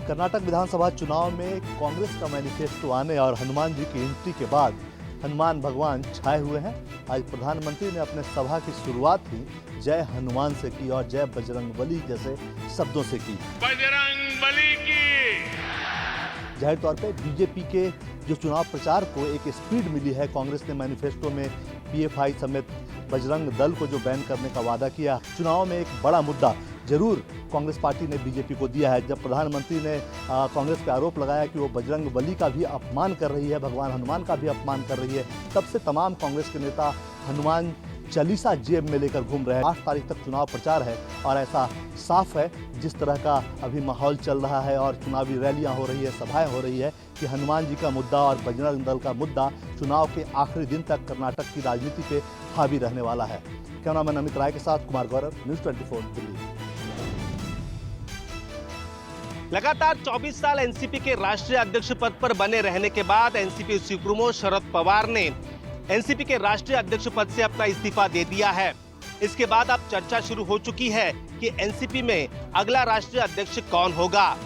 कर्नाटक विधानसभा चुनाव में कांग्रेस का मैनिफेस्टो आने और हनुमान जी की एंट्री के बाद हनुमान भगवान छाए हुए हैं। आज प्रधानमंत्री ने अपने सभा की शुरुआत ही जय हनुमान से की और जय बजरंगबली जैसे शब्दों से की। बजरंगबली की जाहिर तौर पे बीजेपी के जो चुनाव प्रचार को एक स्पीड मिली है। कांग्रेस ने मैनिफेस्टो में पीएफआई समेत बजरंग दल को जो बैन करने का वादा किया, चुनाव में एक बड़ा मुद्दा जरूर कांग्रेस पार्टी ने बीजेपी को दिया है। जब प्रधानमंत्री ने कांग्रेस पे आरोप लगाया कि वो बजरंग बली का भी अपमान कर रही है, भगवान हनुमान का भी अपमान कर रही है, तब से तमाम कांग्रेस के नेता हनुमान चालीसा जेब में लेकर घूम रहे हैं। 8 तारीख तक चुनाव प्रचार है और ऐसा साफ है जिस तरह का अभी माहौल चल रहा है और चुनावी रैलियां हो रही है, सभाएं हो रही है कि हनुमान जी का मुद्दा और बजरंग दल का मुद्दा चुनाव के आखिरी दिन तक कर्नाटक की राजनीति पे हावी रहने वाला है। कैमरामैन अमित राय के साथ कुमार गौरव, न्यूज़ 24 दिल्ली। लगातार 24 साल एनसीपी के राष्ट्रीय अध्यक्ष पद पर बने रहने के बाद एनसीपी सुप्रीमो शरद पवार ने एनसीपी के राष्ट्रीय अध्यक्ष पद से अपना इस्तीफा दे दिया है। इसके बाद अब चर्चा शुरू हो चुकी है कि एनसीपी में अगला राष्ट्रीय अध्यक्ष कौन होगा।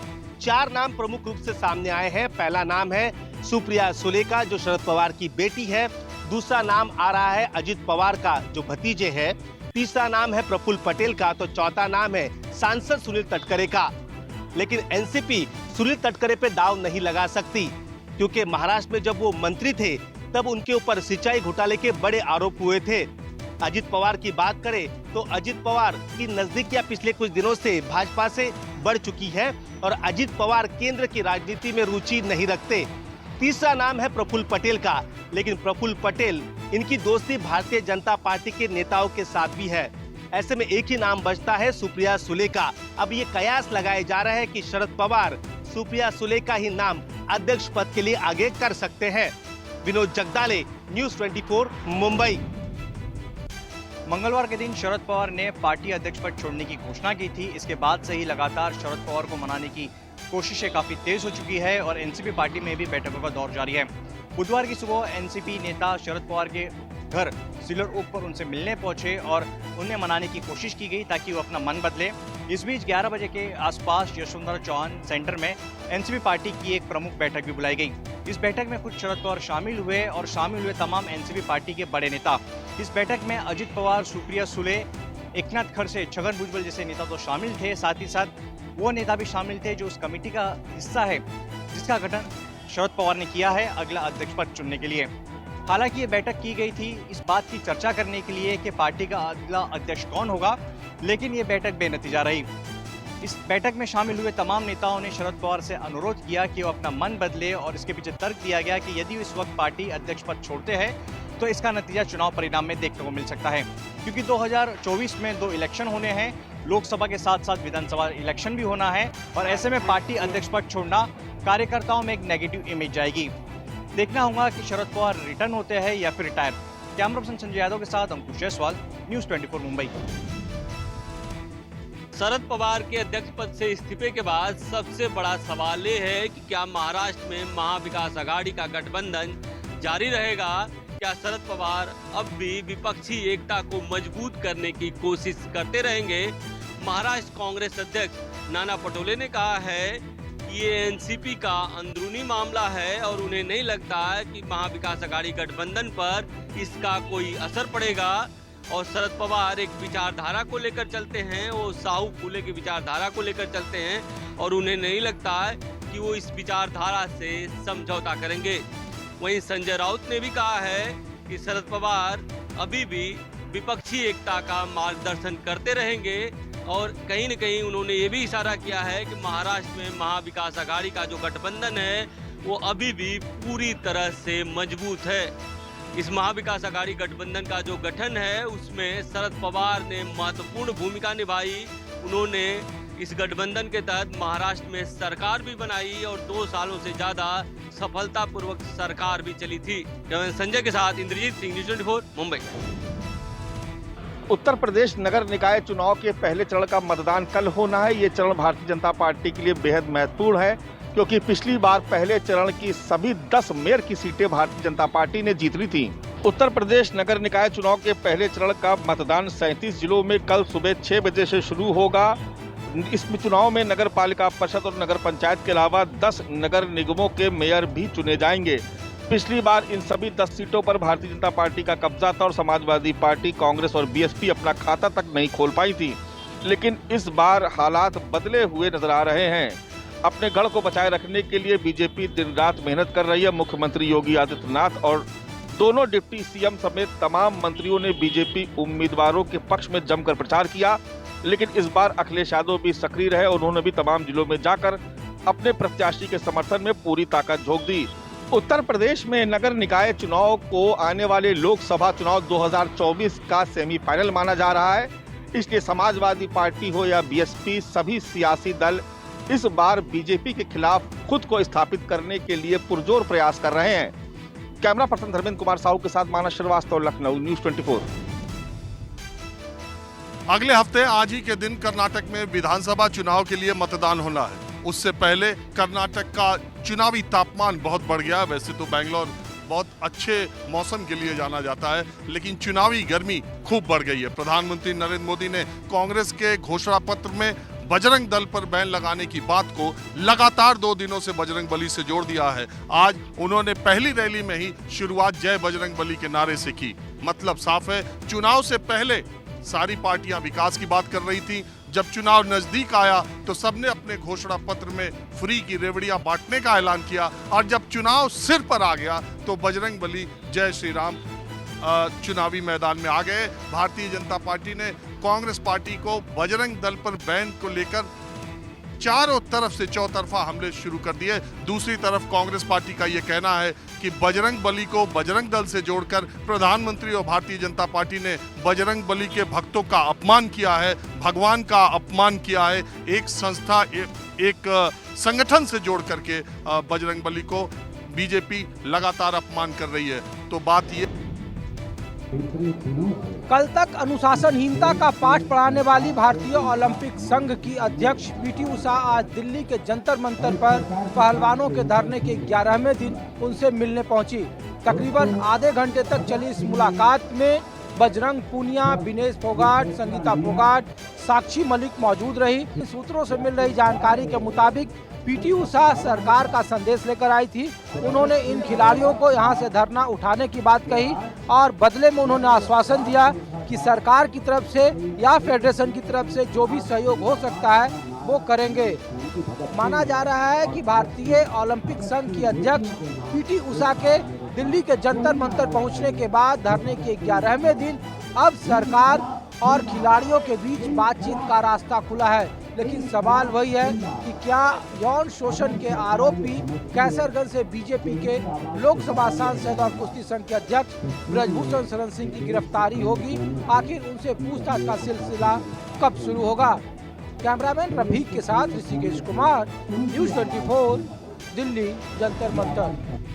4 नाम प्रमुख रूप से सामने आए हैं। पहला नाम है सुप्रिया सुले का, जो शरद पवार की बेटी है। दूसरा नाम आ रहा है अजित पवार का, जो भतीजे है। तीसरा नाम है प्रफुल्ल पटेल का, तो चौथा नाम है सांसद सुनील तटकरे का। लेकिन एनसीपी सुनील तटकरे पे दाव नहीं लगा सकती, क्योंकि महाराष्ट्र में जब वो मंत्री थे तब उनके ऊपर सिंचाई घोटाले के बड़े आरोप हुए थे। अजित पवार की बात करें तो अजित पवार की नजदीकियां पिछले कुछ दिनों से भाजपा से बढ़ चुकी है और अजित पवार केंद्र की राजनीति में रुचि नहीं रखते। तीसरा नाम है प्रफुल्ल पटेल का, लेकिन प्रफुल्ल पटेल इनकी दोस्ती भारतीय जनता पार्टी के नेताओं के साथ भी है। ऐसे में एक ही नाम बचता है सुप्रिया सुले का। अब ये कयास लगाए जा रहे हैं कि शरद पवार सुप्रिया सुले का ही नाम अध्यक्ष पद के लिए आगे कर सकते हैं। विनोद जगदाले, न्यूज़ 24 मुंबई। मंगलवार के दिन शरद पवार ने पार्टी अध्यक्ष पद छोड़ने की घोषणा की थी। इसके बाद से ही लगातार शरद पवार को मनाने की कोशिशें काफी तेज हो चुकी है और एनसीपी पार्टी में भी बैठकों का दौर जारी है। बुधवार की सुबह एनसीपी नेता शरद पवार के घर सिल्वर ओक पर उनसे मिलने पहुंचे और उन्हें मनाने की कोशिश की गई ताकि वो अपना मन बदले। इस बीच 11 बजे के आसपास यशवंतराव चौहान सेंटर में एनसीपी पार्टी की एक प्रमुख बैठक भी बुलाई गई। इस बैठक में खुद शरद पवार शामिल हुए तमाम एनसीपी पार्टी के बड़े नेता। इस बैठक में अजित पवार, सुप्रिया सुले, एकनाथ खड़से, छगन भुजबल जैसे नेता तो शामिल थे। साथ ही साथ वो नेता भी शामिल थे जो उस कमेटी का हिस्सा है जिसका गठन शरद पवार ने किया है अगला अध्यक्ष पद चुनने के लिए। हालांकि ये बैठक की गई थी इस बात की चर्चा करने के लिए कि पार्टी का अगला अध्यक्ष कौन होगा, लेकिन ये बैठक बेनतीजा रही। इस बैठक में शामिल हुए तमाम नेताओं ने शरद पवार से अनुरोध किया कि वो अपना मन बदले और इसके पीछे तर्क दिया गया कि यदि इस वक्त पार्टी अध्यक्ष पद छोड़ते हैं तो इसका नतीजा चुनाव परिणाम में देखने को मिल सकता है, क्योंकि 2024 में 2 इलेक्शन होने हैं, लोकसभा के साथ साथ विधानसभा इलेक्शन भी होना है और ऐसे में पार्टी अध्यक्ष पद छोड़ना कार्यकर्ताओं में एक नेगेटिव इमेज जाएगी। देखना होगा कि शरद पवार रिटर्न होते हैं या फिर retire. Camera person Sanjay Yadav के साथ अंकुश जायसवाल, न्यूज़ 24 मुंबई। शरद पवार के अध्यक्ष पद से इस्तीफे के बाद सबसे बड़ा सवाल ये है कि क्या महाराष्ट्र में महाविकास आघाड़ी का गठबंधन जारी रहेगा? क्या शरद पवार अब भी विपक्षी एकता को मजबूत करने की कोशिश करते रहेंगे? महाराष्ट्र कांग्रेस अध्यक्ष नाना पटोले ने कहा है कि ये एनसीपी का अंदरूनी मामला है और उन्हें नहीं लगता है कि महाविकास आघाड़ी गठबंधन पर इसका कोई असर पड़ेगा। और शरद पवार एक विचारधारा को लेकर चलते हैं, वो साहू फूले की विचारधारा को लेकर चलते हैं और उन्हें नहीं लगता है कि वो इस विचारधारा से समझौता करेंगे। वहीं संजय राउत ने भी कहा है कि शरद पवार अभी भी विपक्षी एकता का मार्गदर्शन करते रहेंगे और कहीं न कहीं उन्होंने ये भी इशारा किया है कि महाराष्ट्र में महाविकास आघाड़ी का जो गठबंधन है वो अभी भी पूरी तरह से मजबूत है। इस महाविकास आघाड़ी गठबंधन का जो गठन है उसमें शरद पवार ने महत्वपूर्ण भूमिका निभाई। उन्होंने इस गठबंधन के तहत महाराष्ट्र में सरकार भी बनाई और 2 सालों से ज्यादा सफलतापूर्वक सरकार भी चली थी। संजय के साथ इंद्रजीत सिंह, न्यूज़ 24 मुंबई। उत्तर प्रदेश नगर निकाय चुनाव के पहले चरण का मतदान कल होना है। ये चरण भारतीय जनता पार्टी के लिए बेहद महत्वपूर्ण है, क्योंकि पिछली बार पहले चरण की सभी 10 मेयर की सीटें भारतीय जनता पार्टी ने जीत ली थी। उत्तर प्रदेश नगर निकाय चुनाव के पहले चरण का मतदान 37 जिलों में कल सुबह 6 बजे से शुरू होगा। इसमें चुनाव में नगर पालिका परिषद और नगर पंचायत के अलावा 10 नगर निगमों के मेयर भी चुने जाएंगे। पिछली बार इन सभी 10 सीटों पर भारतीय जनता पार्टी का कब्जा था और समाजवादी पार्टी, कांग्रेस और बीएसपी अपना खाता तक नहीं खोल पाई थी। लेकिन इस बार हालात बदले हुए नजर आ रहे हैं। अपने गढ़ को बचाए रखने के लिए बीजेपी दिन रात मेहनत कर रही है। मुख्यमंत्री योगी आदित्यनाथ और दोनों डिप्टी सीएम समेत तमाम मंत्रियों ने बीजेपी उम्मीदवारों के पक्ष में जमकर प्रचार किया। लेकिन इस बार अखिलेश यादव भी सक्रिय रहे। उन्होंने भी तमाम जिलों में जाकर अपने प्रत्याशी के समर्थन में पूरी ताकत झोंक दी। उत्तर प्रदेश में नगर निकाय चुनाव को आने वाले लोकसभा चुनाव 2024 का सेमीफाइनल माना जा रहा है। इसलिए समाजवादी पार्टी हो या बीएसपी, सभी सियासी दल इस बार बीजेपी के खिलाफ खुद को स्थापित करने के लिए पुरजोर प्रयास कर रहे हैं। कैमरा पर्सन धर्मेंद्र कुमार साहू के साथ मानस श्रीवास्तव, लखनऊ, न्यूज़ 24। अगले हफ्ते आज ही के दिन कर्नाटक में विधानसभा चुनाव के लिए मतदान होना है। उससे पहले कर्नाटक का चुनावी तापमान बहुत बढ़ गया। वैसे तो बेंगलोर बहुत अच्छे मौसम के लिए जाना जाता है, लेकिन चुनावी गर्मी खूब बढ़ गई है। प्रधानमंत्री नरेंद्र मोदी ने कांग्रेस के घोषणा पत्र में बजरंग दल पर बैन लगाने की बात को लगातार 2 दिनों से बजरंग बली से जोड़ दिया है। आज उन्होंने पहली रैली में ही शुरुआत जय बजरंग बली के नारे से की। मतलब साफ है, चुनाव से पहले सारी पार्टियां विकास की बात कर रही थी। जब चुनाव नजदीक आया तो सबने अपने घोषणा पत्र में फ्री की रेवड़ियां बांटने का ऐलान किया, और जब चुनाव सिर पर आ गया तो बजरंग बली जय श्री राम चुनावी मैदान में आ गए। भारतीय जनता पार्टी ने कांग्रेस पार्टी को बजरंग दल पर बैन को लेकर चारों तरफ से चौतरफा हमले शुरू कर दिए। दूसरी तरफ कांग्रेस पार्टी का यह कहना है कि बजरंग बली को बजरंग दल से जोड़कर प्रधानमंत्री और भारतीय जनता पार्टी ने बजरंग बली के भक्तों का अपमान किया है, भगवान का अपमान किया है। एक संस्था, एक संगठन से जोड़ करके बजरंग बली को बीजेपी लगातार अपमान कर रही है। तो बात ये, कल तक अनुशासनहीनता का पाठ पढ़ाने वाली भारतीय ओलंपिक संघ की अध्यक्ष पीटी उषा आज दिल्ली के जंतर मंतर पर पहलवानों के धरने के 11वें दिन उनसे मिलने पहुंची। तकरीबन आधे घंटे तक चली इस मुलाकात में बजरंग पूनिया, विनेश फोगाट, संगीता फोगाट, साक्षी मलिक मौजूद रही। सूत्रों से मिल रही जानकारी के मुताबिक पीटी उषा सरकार का संदेश लेकर आई थी। उन्होंने इन खिलाड़ियों को यहां से धरना उठाने की बात कही और बदले में उन्होंने आश्वासन दिया कि सरकार की तरफ से या फेडरेशन की तरफ से जो भी सहयोग हो सकता है वो करेंगे। माना जा रहा है कि भारतीय ओलंपिक संघ की अध्यक्ष पीटी उषा के दिल्ली के जंतर मंतर पहुंचने के बाद धरने के 11वें दिन अब सरकार और खिलाड़ियों के बीच बातचीत का रास्ता खुला है। लेकिन सवाल वही है कि क्या यौन शोषण के आरोपी कैसरगंज से बीजेपी के लोकसभा सांसद और कुश्ती संघ के अध्यक्ष ब्रजभूषण शरण सिंह की गिरफ्तारी होगी? आखिर उनसे पूछताछ का सिलसिला कब शुरू होगा? कैमरामैन रफीक के साथ ऋषिकेश कुमार, न्यूज़ 24, दिल्ली जंतर मंतर।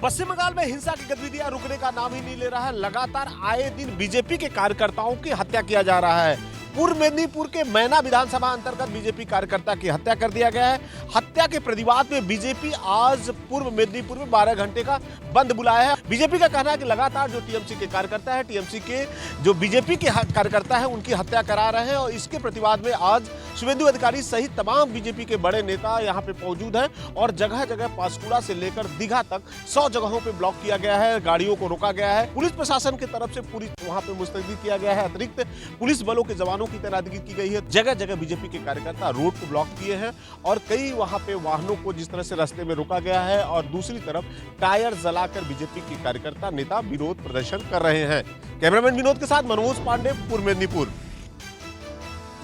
पश्चिम बंगाल में हिंसा की गतिविधियां रुकने का नाम ही नहीं ले रहा है। लगातार आए दिन बीजेपी के कार्यकर्ताओं की हत्या किया जा रहा है। पूर्व मेदिनीपुर के मैना विधानसभा अंतर्गत बीजेपी कार्यकर्ता की हत्या कर दिया गया है। हत्या के प्रतिवाद में बीजेपी आज पूर्व मेदिनीपुर में 12 घंटे का बंद बुलाया है। बीजेपी का कहना है कि लगातार जो टीएमसी के कार्यकर्ता है, टीएमसी के जो बीजेपी के कार्यकर्ता है, उनकी हत्या करा रहे हैं। और इसके प्रतिवाद में आज शुभेंदु अधिकारी सहित तमाम बीजेपी के बड़े नेता यहाँ पे मौजूद हैं और जगह जगह पांशकुड़ा से लेकर दीघा तक 100 जगहों पे ब्लॉक किया गया है, गाड़ियों को रोका गया है। पुलिस प्रशासन की तरफ से पूरी वहाँ पे मुस्तैदी किया गया है। अतिरिक्त पुलिस बलों के जवानों की तैनाती की गई है। जगह जगह बीजेपी के कार्यकर्ता रोड को ब्लॉक किए हैं और कई वहां पे वाहनों को जिस तरह से रास्ते में रोका गया है और दूसरी तरफ टायर जलाकर बीजेपी के कार्यकर्ता नेता विरोध प्रदर्शन कर रहे हैं। कैमरामैन विनोद के साथ मनोज पांडे, पूर्व मेदिनीपुर।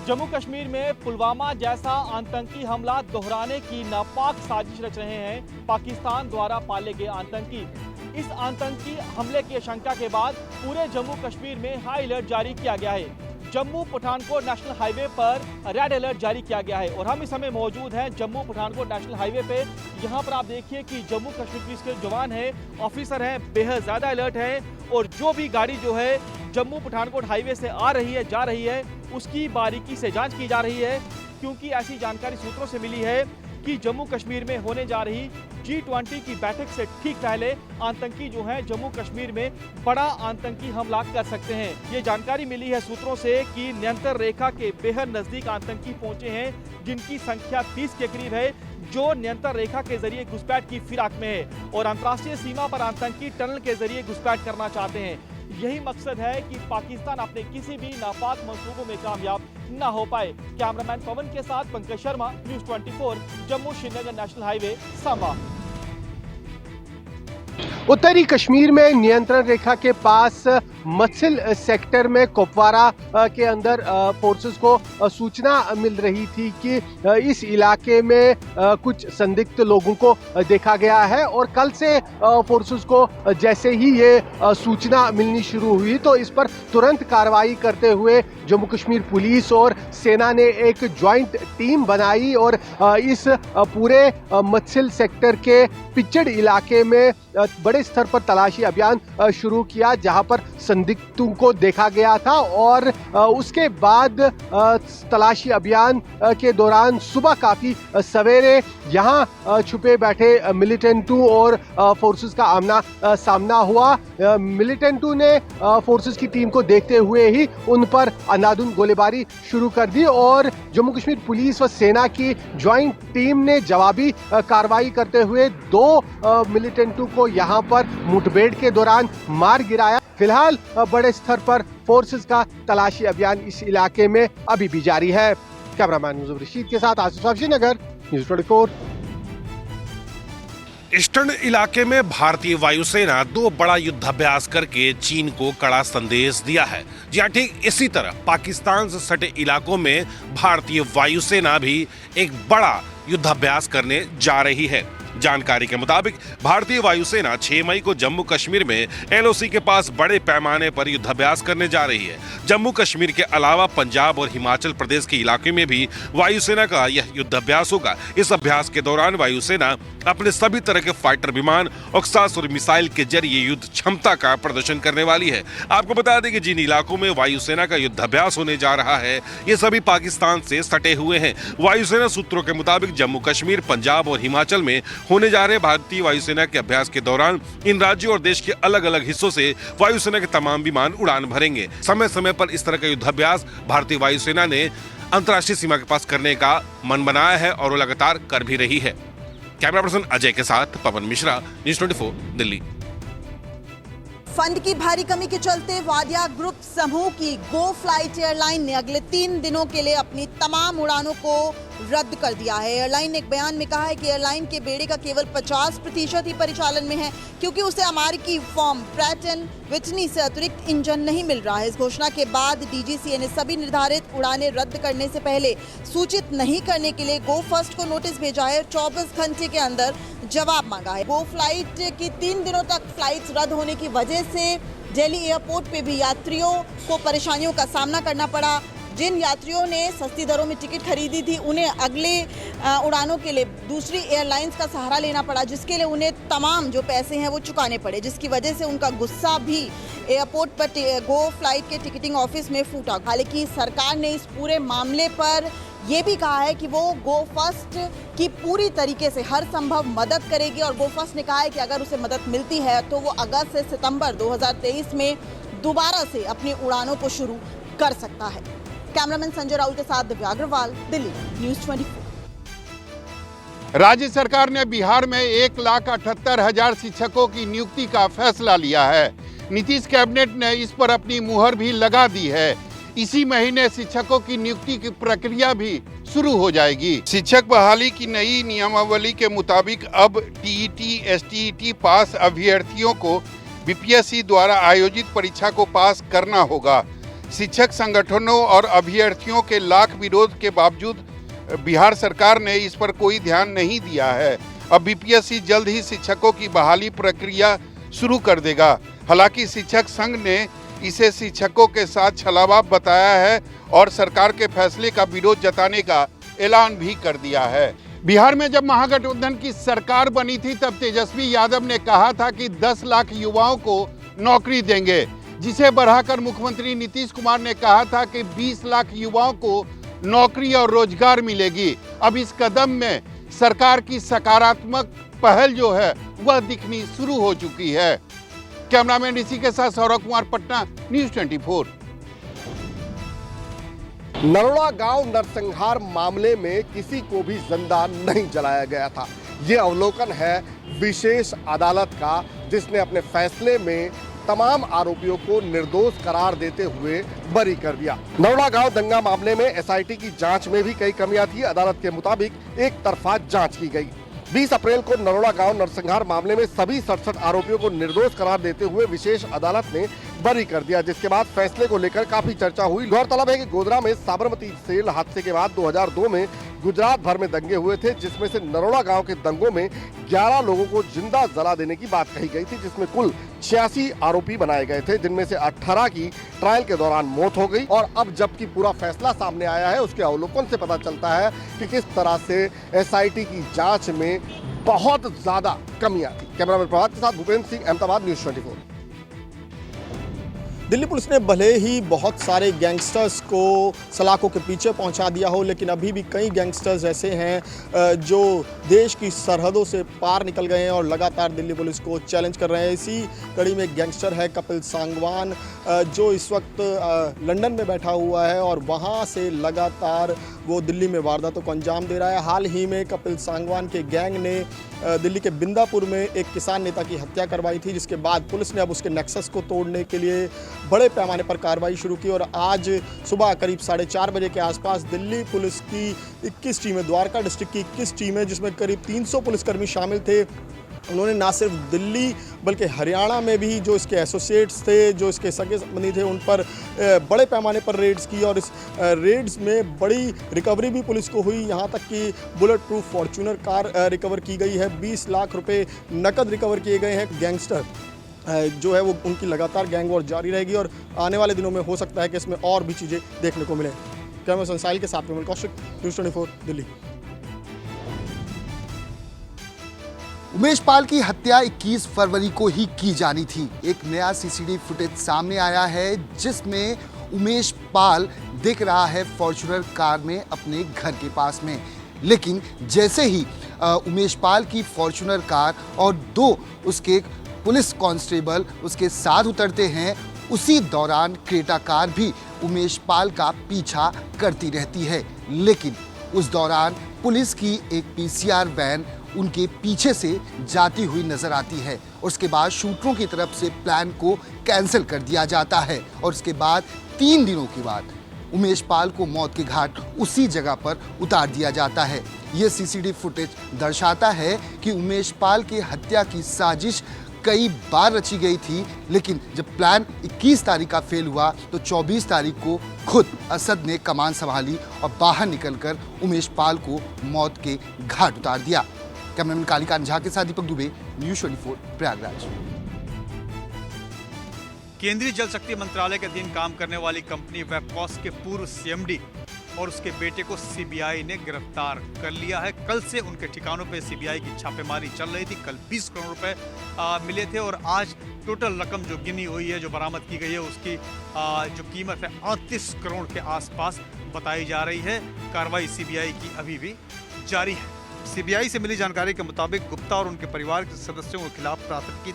जम्मू कश्मीर में पुलवामा जैसा आतंकी हमला दोहराने की नापाक साजिश रच रहे हैं पाकिस्तान द्वारा पाले गए आतंकी। इस आतंकी हमले की आशंका के बाद पूरे जम्मू कश्मीर में हाई अलर्ट जारी किया गया है। जम्मू पठानकोट नेशनल हाईवे पर रेड अलर्ट जारी किया गया है और हम इस समय मौजूद हैं जम्मू पठानकोट नेशनल हाईवे पे। यहाँ पर आप देखिए कि जम्मू कश्मीर पुलिस के जवान हैं, ऑफिसर हैं, बेहद ज़्यादा अलर्ट हैं और जो भी गाड़ी जो है जम्मू पठानकोट हाईवे से आ रही है, जा रही है, उसकी बारीकी से जांच की जा रही है, क्योंकि ऐसी जानकारी सूत्रों से मिली है कि जम्मू कश्मीर में होने जा रही G20 की बैठक से ठीक पहले आतंकी जो हैं जम्मू कश्मीर में बड़ा आतंकी हमला कर सकते हैं। ये जानकारी मिली है सूत्रों से कि नियंत्रण रेखा के बेहद नजदीक आतंकी पहुंचे हैं, जिनकी संख्या 30 के करीब है, जो नियंत्रण रेखा के जरिए घुसपैठ की फिराक में है और अंतर्राष्ट्रीय सीमा पर आतंकी टनल के जरिए घुसपैठ करना चाहते हैं। यही मकसद है कि पाकिस्तान अपने किसी भी नापाक मंसूबों में कामयाब न हो पाए। कैमरामैन पवन के साथ Pankaj Sharma, news 24, Jammu Srinagar national highway, Samba. उत्तरी कश्मीर में नियंत्रण रेखा के पास मत्सिल सेक्टर में कुपवारा के अंदर फोर्सेस को सूचना मिल रही थी कि इस इलाके में कुछ संदिग्ध लोगों को देखा गया है और कल से फोर्सेस को जैसे ही ये सूचना मिलनी शुरू हुई तो इस पर तुरंत कार्रवाई करते हुए जम्मू कश्मीर पुलिस और सेना ने एक ज्वाइंट टीम बनाई और इस पूरे मत्सिल सेक्टर के पिचड़ इलाके में बड़े स्तर पर तलाशी अभियान शुरू किया, जहां पर संदिग्धों को देखा गया था और उसके बाद तलाशी अभियान के दौरान सुबह काफी सवेरे यहां छुपे बैठे मिलिटेंटों और फोर्सेस का आमना सामना हुआ। मिलिटेंटों ने फोर्सेस की टीम को देखते हुए ही उन पर अंधाधुंध गोलीबारी शुरू कर दी और जम्मू कश्मीर पुलिस व सेना की ज्वाइंट टीम ने जवाबी कार्रवाई करते हुए 2 मिलिटेंटों को यहां पर मुठभेड़ के दौरान मार गिराया। फिलहाल बड़े स्तर पर फोर्सेस का तलाशी अभियान इस इलाके में अभी भी जारी है। कैमरामैन मुजफ्फर रशीद के साथ आसिफ श्रीनगर, न्यूज़ 24। ईस्टर्न इलाके में भारतीय वायुसेना 2 बड़ा युद्धाभ्यास करके चीन को कड़ा संदेश दिया है। जी हाँ, ठीक इसी तरह पाकिस्तान से सटे इलाकों में भारतीय वायुसेना भी एक बड़ा युद्धाभ्यास करने जा रही है। जानकारी के मुताबिक भारतीय वायुसेना 6 मई को जम्मू कश्मीर में LOC के पास बड़े पैमाने पर युद्धाभ्यास करने जा रही है। जम्मू कश्मीर के अलावा पंजाब और हिमाचल प्रदेश के इलाके में भी वायुसेना का यह युद्धाभ्यास होगा। इस अभ्यास के दौरान वायुसेना अपने सभी तरह के फाइटर विमान, ऑक्सास और मिसाइल के जरिए युद्ध क्षमता का प्रदर्शन करने वाली है। आपको बता दें कि जिन इलाकों में वायुसेना का युद्धाभ्यास होने जा रहा है ये सभी पाकिस्तान से सटे हुए हैं। वायुसेना सूत्रों के मुताबिक जम्मू कश्मीर, पंजाब और हिमाचल में होने जा रहे भारतीय वायुसेना के अभ्यास के दौरान इन राज्यों और देश के अलग अलग हिस्सों से वायुसेना के तमाम विमान उड़ान भरेंगे। समय समय पर इस तरह का युद्धाभ्यास भारतीय वायुसेना ने अंतर्राष्ट्रीय सीमा के पास करने का मन बनाया है और वो लगातार कर भी रही है। कैमरा पर्सन अजय के साथ पवन मिश्रा, न्यूज़ 24, दिल्ली। फंड की भारी कमी के चलते वाडिया ग्रुप समूह की गो फ्लाइट एयरलाइन ने अगले 3 दिनों के लिए अपनी तमाम उड़ानों को रद्द कर दिया है। एयरलाइन ने एक बयान में कहा है कि एयरलाइन के बेड़े का केवल 50% ही परिचालन में है, क्योंकि उसे अमेरिकी फर्म प्रैट एंड विटनी से अतिरिक्त इंजन नहीं मिल रहा है। इस घोषणा के बाद DGCA ने सभी निर्धारित उड़ानें रद्द करने से पहले सूचित नहीं करने के लिए गो फर्स्ट को नोटिस भेजा है और 24 घंटे के अंदर जवाब मांगा है। गो फ्लाइट की 3 दिनों तक फ्लाइट्स रद्द होने की वजह से दिल्ली एयरपोर्ट पे भी यात्रियों को परेशानियों का सामना करना पड़ा। जिन यात्रियों ने सस्ती दरों में टिकट खरीदी थी उन्हें अगले उड़ानों के लिए दूसरी एयरलाइंस का सहारा लेना पड़ा, जिसके लिए उन्हें तमाम जो पैसे हैं वो चुकाने पड़े, जिसकी वजह से उनका गुस्सा भी एयरपोर्ट पर गो फ्लाइट के टिकटिंग ऑफिस में फूटा। हालांकि सरकार ने इस पूरे मामले पर ये भी कहा है कि वो गो फर्स्ट की पूरी तरीके से हर संभव मदद करेगी और गो फर्स्ट ने कहा है कि अगर उसे मदद मिलती है तो वो अगस्त से सितंबर 2023 में दोबारा से अपनी उड़ानों को शुरू कर सकता है। कैमरामैन संजय राहुल के साथ दिव्या अग्रवाल, दिल्ली, न्यूज़ 24। राज्य सरकार ने बिहार में 1,78,000 शिक्षकों की नियुक्ति का फैसला लिया है। नीतीश कैबिनेट ने इस पर अपनी मुहर भी लगा दी है। इसी महीने शिक्षकों की नियुक्ति की प्रक्रिया भी शुरू हो जाएगी। शिक्षक बहाली की नई नियमावली के मुताबिक अब TET, STET पास अभ्यर्थियों को BPSC द्वारा आयोजित परीक्षा को पास करना होगा। शिक्षक संगठनों और अभ्यर्थियों के लाख विरोध के बावजूद बिहार सरकार ने इस पर कोई ध्यान नहीं दिया है। अब BPSC जल्द ही शिक्षकों की बहाली प्रक्रिया शुरू कर देगा। हालांकि शिक्षक संघ ने इसे शिक्षकों के साथ छलावा बताया है और सरकार के फैसले का विरोध जताने का ऐलान भी कर दिया है। बिहार में जब महागठबंधन की सरकार बनी थी तब तेजस्वी यादव ने कहा था कि 10 लाख युवाओं को नौकरी देंगे, जिसे बढ़ाकर मुख्यमंत्री नीतीश कुमार ने कहा था कि 20 लाख युवाओं को नौकरी और रोजगार मिलेगी। अब इस कदम में सरकार की सकारात्मक पहल जो है वह दिखनी शुरू हो चुकी है। कैमरामैन ऋषि के साथ सौरभ कुमार, पटना, न्यूज़ 24। नरोड़ा गांव नरसंहार मामले में किसी को भी जिंदा नहीं जलाया गया था। ये अवलोकन है विशेष अदालत का, जिसने अपने फैसले में तमाम आरोपियों को निर्दोष करार देते हुए बरी कर दिया। नरोड़ा गांव दंगा मामले में एसआईटी की जांच में भी कई कमियां थी। अदालत के मुताबिक एक तरफा जांच की गई। 20 अप्रैल को नरोड़ा गांव नरसंहार मामले में सभी 67 आरोपियों को निर्दोष करार देते हुए विशेष अदालत ने बरी कर दिया, जिसके बाद फैसले को लेकर काफी चर्चा हुई। गौरतलब है कि गोधरा में साबरमती सेल हादसे के बाद 2002 में गुजरात भर में दंगे हुए थे, जिसमें से नरोड़ा गांव के दंगों में 11 लोगों को जिंदा जला देने की बात कही गई थी, जिसमें कुल 86 आरोपी बनाए गए थे, जिनमें से 18 की ट्रायल के दौरान मौत हो गई। और अब जबकि पूरा फैसला सामने आया है, उसके अवलोकन से पता चलता है कि किस तरह से एसआईटी की जांच में बहुत ज्यादा कमियां थी। कैमरामैन प्रभात के साथ भूपेंद्र सिंह, अहमदाबाद, न्यूज़ 24। दिल्ली पुलिस ने भले ही बहुत सारे गैंगस्टर्स को सलाखों के पीछे पहुंचा दिया हो, लेकिन अभी भी कई गैंगस्टर्स ऐसे हैं जो देश की सरहदों से पार निकल गए हैं और लगातार दिल्ली पुलिस को चैलेंज कर रहे हैं। इसी कड़ी में एक गैंगस्टर है कपिल सांगवान, जो इस वक्त लंदन में बैठा हुआ है और वहां से लगातार वो दिल्ली में वारदातों को अंजाम दे रहा है। हाल ही में कपिल सांगवान के गैंग ने दिल्ली के बिंदापुर में एक किसान नेता की हत्या करवाई थी, जिसके बाद पुलिस ने अब उसके नेक्सस को तोड़ने के लिए बड़े पैमाने पर कार्रवाई शुरू की। और आज सुबह करीब 4:30 बजे के आसपास दिल्ली पुलिस की 21 टीमें, द्वारका डिस्ट्रिक्ट की 21 टीमें, जिसमें करीब 300 पुलिसकर्मी शामिल थे, उन्होंने ना सिर्फ दिल्ली बल्कि हरियाणा में भी जो इसके एसोसिएट्स थे, जो इसके सगे संबंधी थे, उन पर बड़े पैमाने पर रेड्स की। और इस रेड्स में बड़ी रिकवरी भी पुलिस को हुई, यहाँ तक कि bullet proof Fortuner car recover की गई है। 20 लाख रुपए नकद रिकवर किए गए हैं। गैंगस्टर जो है वो उनकी लगातार गैंग वॉर जारी रहेगी और आने वाले दिनों में हो सकता है कि इसमें और भी चीज़ें देखने को मिलें। कैमरा संसाइल के साथ में कौशिक, न्यूज़ 24 दिल्ली। उमेश पाल की हत्या 21 फरवरी को ही की जानी थी। एक नया सीसीटीवी फुटेज सामने आया है, जिसमें उमेश पाल दिख रहा है फॉर्च्यूनर कार में अपने घर के पास में। लेकिन जैसे ही उमेश पाल की फॉर्च्यूनर कार और 2 उसके पुलिस कांस्टेबल उसके साथ उतरते हैं, उसी दौरान क्रेटा कार भी उमेश पाल का पीछा करती रहती है। लेकिन उस दौरान पुलिस की एक पीसीआर वैन उनके पीछे से जाती हुई नजर आती है। उसके बाद शूटरों की तरफ से प्लान को कैंसिल कर दिया जाता है और उसके बाद 3 दिनों के बाद उमेश पाल को मौत के घाट उसी जगह पर उतार दिया जाता है। यह सीसीटीवी फुटेज दर्शाता है कि उमेश पाल की हत्या की साजिश कई बार रची गई थी, लेकिन जब प्लान 21 तारीख का फेल हुआ तो 24 तारीख को खुद असद ने कमान संभाली और बाहर निकलकर उमेश पाल को मौत के घाट उतार दिया। कैमरामैन कालीकांत झा के साथ दीपक दुबे, न्यूज़ 24 प्रयागराज। केंद्रीय जल शक्ति मंत्रालय के अधीन काम करने वाली कंपनी वेबकॉस के पूर्व सीएमडी और उसके बेटे को सीबीआई ने गिरफ्तार कर लिया है। कल से उनके ठिकानों पे सीबीआई की छापेमारी चल रही थी। कल 20 करोड़ रुपए मिले थे और आज टोटल रकम जो गिनी हुई है, जो बरामद की गई है, उसकी जो कीमत है 38 करोड़ के आसपास बताई जा रही है। कार्रवाई सीबीआई की अभी भी जारी है। सीबीआई से मिली जानकारी के मुताबिक गुप्ता और उनके परिवार के सदस्यों के खिलाफ प्राथमिकी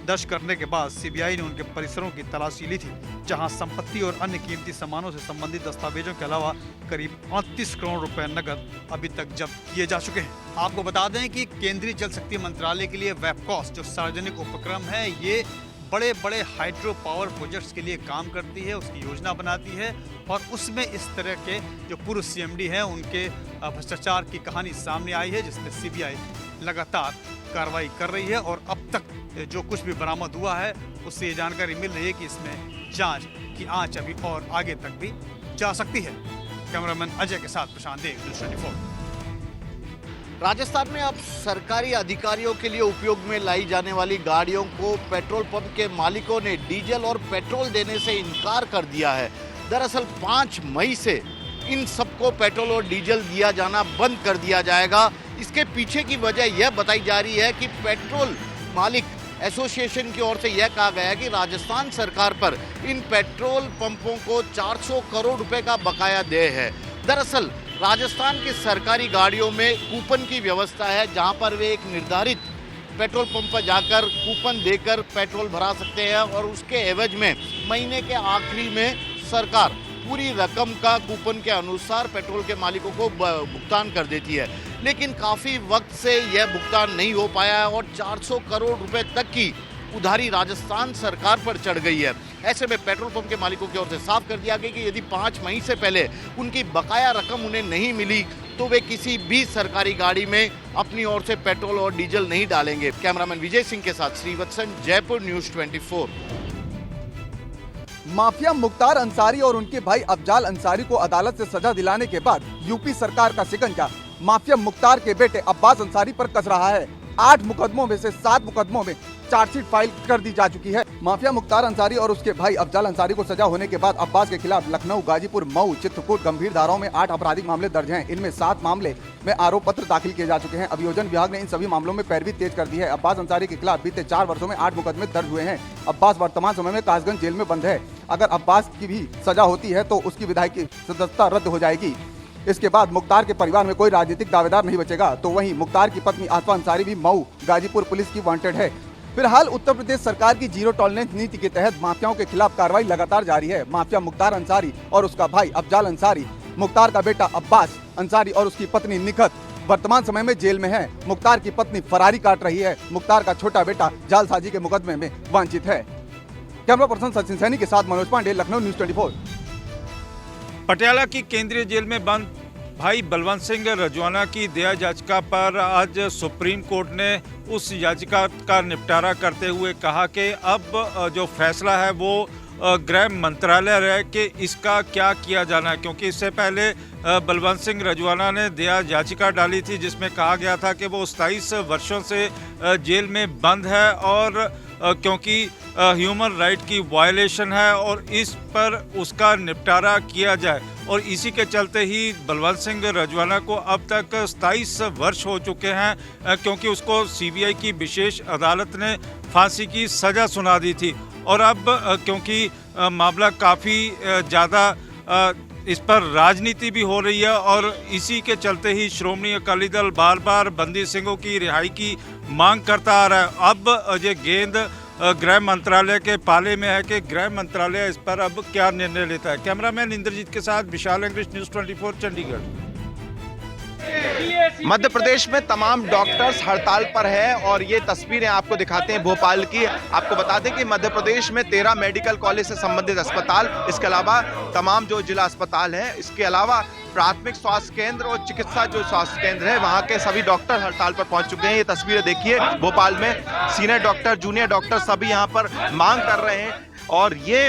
दर्ज करने के बाद सीबीआई ने उनके परिसरों की तलाशी ली थी, जहां संपत्ति और अन्य कीमती सामानों से संबंधित दस्तावेजों के अलावा करीब 38 करोड़ रुपए नकद अभी तक जब्त किए जा चुके हैं। आपको बता दें कि केंद्रीय जल शक्ति मंत्रालय के लिए वेबकॉस जो सार्वजनिक उपक्रम है, ये बड़े बड़े हाइड्रो पावर प्रोजेक्ट्स के लिए काम करती है, उसकी योजना बनाती है और उसमें इस तरह के जो पूर्व सीएमडी हैं उनके भ्रष्टाचार की कहानी सामने आई है, जिसमें सीबीआई लगातार कार्रवाई कर रही है। और अब तक जो कुछ भी बरामद हुआ है उससे ये जानकारी मिल रही है कि इसमें जांच की आंच अभी और आगे तक भी जा सकती है। कैमरामैन अजय के साथ प्रशांत देव, न्यूज़ 24। राजस्थान में अब सरकारी अधिकारियों के लिए उपयोग में लाई जाने वाली गाड़ियों को पेट्रोल पंप के मालिकों ने डीजल और पेट्रोल देने से इनकार कर दिया है। दरअसल 5 मई से इन सबको पेट्रोल और डीजल दिया जाना बंद कर दिया जाएगा। इसके पीछे की वजह यह बताई जा रही है कि पेट्रोल मालिक एसोसिएशन की ओर से यह कहा गया है कि राजस्थान सरकार पर इन पेट्रोल पंपों को 400 करोड़ रुपए का बकाया देय है। दरअसल राजस्थान की सरकारी गाड़ियों में कूपन की व्यवस्था है, जहां पर वे एक निर्धारित पेट्रोल पंप पर जाकर कूपन देकर पेट्रोल भरा सकते हैं और उसके एवज में महीने के आखिरी में सरकार पूरी रकम का कूपन के अनुसार पेट्रोल के मालिकों को भुगतान कर देती है। लेकिन काफ़ी वक्त से यह भुगतान नहीं हो पाया है और 400 करोड़ रुपए तक की उधारी राजस्थान सरकार पर चढ़ गई है। ऐसे में पेट्रोल पंप के मालिकों की ओर से साफ कर दिया गया कि यदि 5 मई से पहले उनकी बकाया रकम उन्हें नहीं मिली तो वे किसी भी सरकारी गाड़ी में अपनी ओर से पेट्रोल और डीजल नहीं डालेंगे। कैमरामैन विजय सिंह के साथ श्रीवत्सन, जयपुर न्यूज़ 24। माफिया मुख्तार अंसारी और उनके भाई अफजाल अंसारी को अदालत से सजा दिलाने के बाद यूपी सरकार का शिकंजा माफिया मुख्तार के बेटे अब्बास अंसारी पर कस रहा है। 8 मुकदमों में से 7 मुकदमों में चार्जशीट फाइल कर दी जा चुकी है। माफिया मुख्तार अंसारी और उसके भाई अफजाल अंसारी को सजा होने के बाद अब्बास के खिलाफ लखनऊ, गाजीपुर, मऊ, चित्रकूट गंभीर धाराओं में 8 आपराधिक मामले दर्ज हैं। इनमें 7 मामले में आरोप पत्र दाखिल किए जा चुके हैं। अभियोजन विभाग ने इन सभी मामलों में पैरवी तेज कर दी है। अब्बास अंसारी के खिलाफ बीते 4 वर्षों में 8 मुकदमे दर्ज हुए हैं। अब्बास वर्तमान समय में कासगंज जेल में बंद है। अगर अब्बास की भी सजा होती है तो उसकी विधायकी सदस्यता रद्द हो जाएगी। इसके बाद मुख्तार के परिवार में कोई राजनीतिक दावेदार नहीं बचेगा। तो वहीं मुख्तार की पत्नी आसफा अंसारी भी मऊ, गाजीपुर पुलिस की वांटेड है। फिलहाल उत्तर प्रदेश सरकार की जीरो टॉलरेंस नीति के तहत माफियाओं के खिलाफ कार्रवाई लगातार जारी है। माफिया मुख्तार अंसारी और उसका भाई अफजाल अंसारी, मुख्तार का बेटा अब्बास अंसारी और उसकी पत्नी निखत वर्तमान समय में जेल में है। मुख्तार की पत्नी फरारी काट रही है। मुख्तार का छोटा बेटा जालसाजी के मुकदमे में वांछित है। कैमरा पर्सन सचिन सैनी के साथ मनोज पांडे, लखनऊ न्यूज़ 24। पटियाला की केंद्रीय जेल में बंद भाई बलवंत सिंह रजवाना की दया याचिका पर आज सुप्रीम कोर्ट ने उस याचिका का निपटारा करते हुए कहा कि अब जो फैसला है वो गृह मंत्रालय रहे कि इसका क्या किया जाना है, क्योंकि इससे पहले बलवंत सिंह रजवाना ने दया याचिका डाली थी जिसमें कहा गया था कि वो 27 वर्षों से जेल में बंद है और क्योंकि ह्यूमन राइट की वायलेशन है और इस पर उसका निपटारा किया जाए। और इसी के चलते ही बलवंत सिंह रजवाना को अब तक 27 वर्ष हो चुके हैं क्योंकि उसको सीबीआई की विशेष अदालत ने फांसी की सज़ा सुना दी थी। और अब क्योंकि मामला काफ़ी ज़्यादा इस पर राजनीति भी हो रही है और इसी के चलते ही श्रोमणी अकाली दल बार बार बंदी सिंहों की रिहाई की मांग करता आ रहा है। अब ये गेंद गृह मंत्रालय के पाले में है कि गृह मंत्रालय इस पर अब क्या निर्णय लेता है। कैमरामैन इंद्रजीत के साथ विशाल इंग्लिश, न्यूज़ 24, चंडीगढ़। मध्य प्रदेश में तमाम डॉक्टर्स हड़ताल पर हैं और ये तस्वीरें आपको दिखाते हैं भोपाल की। आपको बता दें कि मध्य प्रदेश में 13 मेडिकल कॉलेज से संबंधित अस्पताल, इसके अलावा तमाम जो जिला अस्पताल हैं, इसके अलावा प्राथमिक स्वास्थ्य केंद्र और चिकित्सा जो स्वास्थ्य केंद्र है वहाँ के सभी डॉक्टर हड़ताल पर पहुंच चुके हैं। ये तस्वीरें देखिए भोपाल में सीनियर डॉक्टर, जूनियर डॉक्टर सभी यहाँ पर मांग कर रहे हैं और ये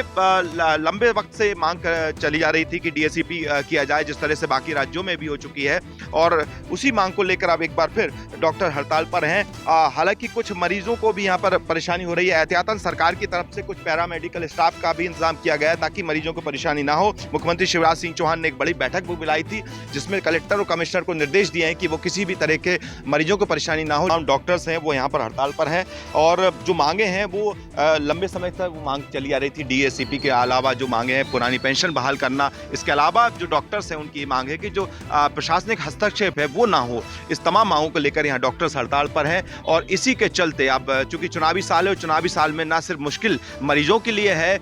लंबे वक्त से मांग चली जा रही थी कि डीएसईपी किया जाए, जिस तरह से बाकी राज्यों में भी हो चुकी है। और उसी मांग को लेकर अब एक बार फिर डॉक्टर हड़ताल पर हैं। हालांकि कुछ मरीजों को भी यहाँ पर परेशानी हो रही है। एहतियातन सरकार की तरफ से कुछ पैरामेडिकल स्टाफ का भी इंतजाम किया गया है ताकि मरीजों को परेशानी ना हो। मुख्यमंत्री शिवराज सिंह चौहान ने एक बड़ी बैठक भी बुलाई थी जिसमें कलेक्टर और कमिश्नर को निर्देश दिए हैं कि वो किसी भी तरह के मरीजों को परेशानी ना हो। डॉक्टर्स हैं वो यहाँ पर हड़ताल पर हैं और जो मांगे हैं वो लंबे समय तक वो मांग चली आ रही थी। डीएसईपी के अलावा जो मांगे हैं, पुरानी पेंशन बहाल करना, इसके अलावा जो डॉक्टर्स हैं उनकी मांग है कि जो प्रशासनिक हस्तक्षेप है वो ना हो। इस तमाम मांगों को लेकर यहाँ डॉक्टर्स हड़ताल पर हैं और इसी के चलते अब चूंकि चुनावी साल है और चुनावी साल में ना सिर्फ मुश्किल मरीजों के लिए है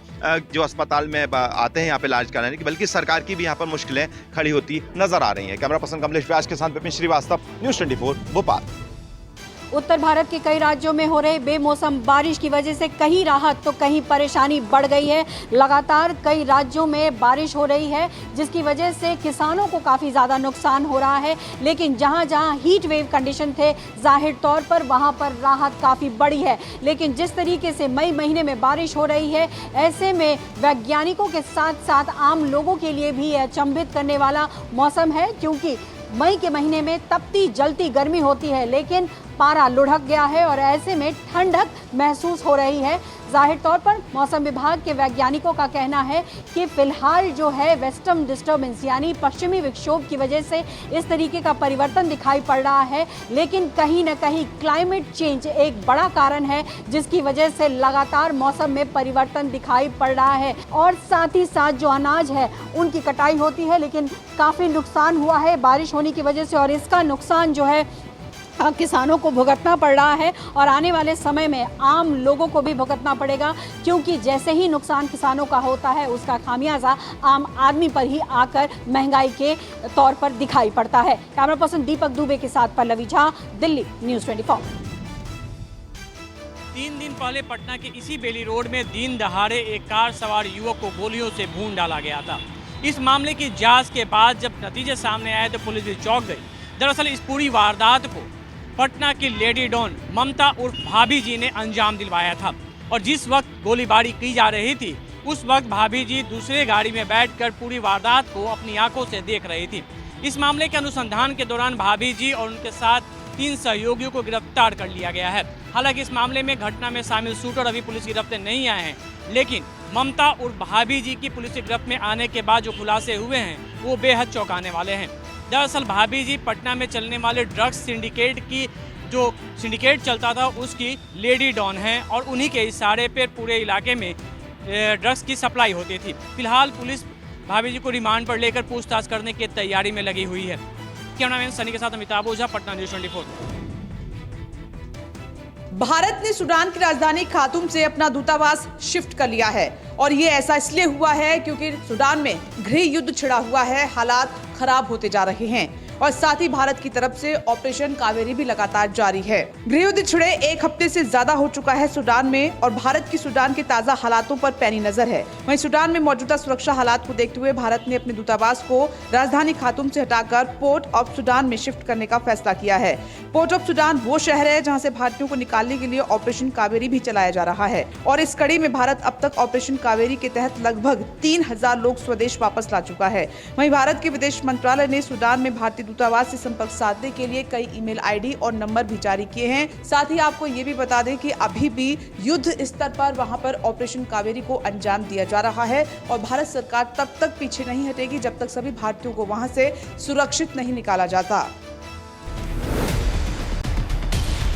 जो अस्पताल में आते हैं यहाँ पे इलाज कराने की, बल्कि सरकार की भी यहाँ पर मुश्किलें खड़ी होती नजर आ रही हैं। कैमरा पर्सन कमलेश व्यास के साथ विपिन श्रीवास्तव, न्यूज़ 24, भोपाल। उत्तर भारत के कई राज्यों में हो रहे बेमौसम बारिश की वजह से कहीं राहत तो कहीं परेशानी बढ़ गई है। लगातार कई राज्यों में बारिश हो रही है जिसकी वजह से किसानों को काफ़ी ज़्यादा नुकसान हो रहा है। लेकिन जहां जहां हीट वेव कंडीशन थे जाहिर तौर पर वहां पर राहत काफ़ी बड़ी है। लेकिन जिस तरीके से मई महीने में बारिश हो रही है ऐसे में वैज्ञानिकों के साथ साथ आम लोगों के लिए भी अचंभित करने वाला मौसम है, क्योंकि मई के महीने में तपती जलती गर्मी होती है लेकिन पारा लुढ़क गया है और ऐसे में ठंडक महसूस हो रही है। जाहिर तौर पर मौसम विभाग के वैज्ञानिकों का कहना है कि फिलहाल जो है वेस्टर्न डिस्टर्बेंस यानी पश्चिमी विक्षोभ की वजह से इस तरीके का परिवर्तन दिखाई पड़ रहा है, लेकिन कहीं न कहीं क्लाइमेट चेंज एक बड़ा कारण है जिसकी वजह से लगातार मौसम में परिवर्तन दिखाई पड़ रहा है। और साथ ही साथ जो अनाज है उनकी कटाई होती है, लेकिन काफ़ी नुकसान हुआ है बारिश होने की वजह से और इसका नुकसान जो है किसानों को भुगतना पड़ रहा है और आने वाले समय में आम लोगों को भी भुगतना पड़ेगा, क्योंकि जैसे ही नुकसान किसानों का होता है उसका खामियाजा आम आदमी पर ही आकर महंगाई के तौर पर दिखाई पड़ता है। कैमरा पर्सन दीपक दुबे के साथ पल्लवी झा, दिल्ली न्यूज़ 24। 3 दिन पहले पटना के इसी बेली रोड में दिन दहाड़े एक कार सवार युवक को गोलियों से भून डाला गया था। इस मामले की जांच के बाद जब नतीजे सामने आए तो पुलिस भी चौंक गई। दरअसल इस पूरी वारदात को पटना की लेडी डॉन ममता उर्फ भाभी जी ने अंजाम दिलवाया था और जिस वक्त गोलीबारी की जा रही थी उस वक्त भाभी जी दूसरे गाड़ी में बैठकर पूरी वारदात को अपनी आंखों से देख रही थी। इस मामले के अनुसंधान के दौरान भाभी जी और उनके साथ 3 सहयोगियों को गिरफ्तार कर लिया गया है। हालांकि इस मामले में घटना में शामिल शूटर अभी पुलिस की गिरफ्त में नहीं आए हैं, लेकिन ममता और भाभी जी की पुलिस की गिरफ्त में आने के बाद जो खुलासे हुए हैं वो बेहद चौंकाने वाले हैं। दरअसल भाभी जी पटना में चलने वाले ड्रग्स सिंडिकेट की जो सिंडिकेट चलता था उसकी लेडी डॉन हैं और उन्हीं के इशारे पर पूरे इलाके में ड्रग्स की सप्लाई होती थी। फिलहाल पुलिस भाभी जी को रिमांड पर लेकर पूछताछ करने की तैयारी में लगी हुई है। कैमरामैन सनी के साथ अमिताभ ओझा, पटना न्यूज़ 24। भारत ने सूडान की राजधानी खार्तूम से अपना दूतावास शिफ्ट कर लिया है और ये ऐसा इसलिए हुआ है क्योंकि सूडान में गृह युद्ध छिड़ा हुआ है, हालात खराब होते जा रहे हैं और साथ ही भारत की तरफ से ऑपरेशन कावेरी भी लगातार जारी है। गृह युद्ध छिड़े 1 हफ्ते से ज्यादा हो चुका है सूडान में और भारत की सूडान के ताजा हालातों पर पैनी नजर है। वहीं सूडान में मौजूदा सुरक्षा हालात को देखते हुए भारत ने अपने दूतावास को राजधानी खार्तूम से हटाकर पोर्ट ऑफ सूडान में शिफ्ट करने का फैसला किया है। पोर्ट ऑफ सूडान वो शहर है जहाँ से भारतीयों को निकालने के लिए ऑपरेशन कावेरी भी चलाया जा रहा है और इस कड़ी में भारत अब तक ऑपरेशन कावेरी के तहत लगभग 3000 लोग स्वदेश वापस ला चुका है। वहीं भारत के विदेश मंत्रालय ने सूडान में भारतीय दूतावास से संपर्क साधने के लिए कई ईमेल आईडी और नंबर भी जारी किए हैं। साथ ही आपको ये भी बता दें कि अभी भी युद्ध स्तर पर वहां पर ऑपरेशन कावेरी को अंजाम दिया जा रहा है और भारत सरकार तब तक पीछे नहीं हटेगी जब तक सभी भारतीयों को वहां से सुरक्षित नहीं निकाला जाता।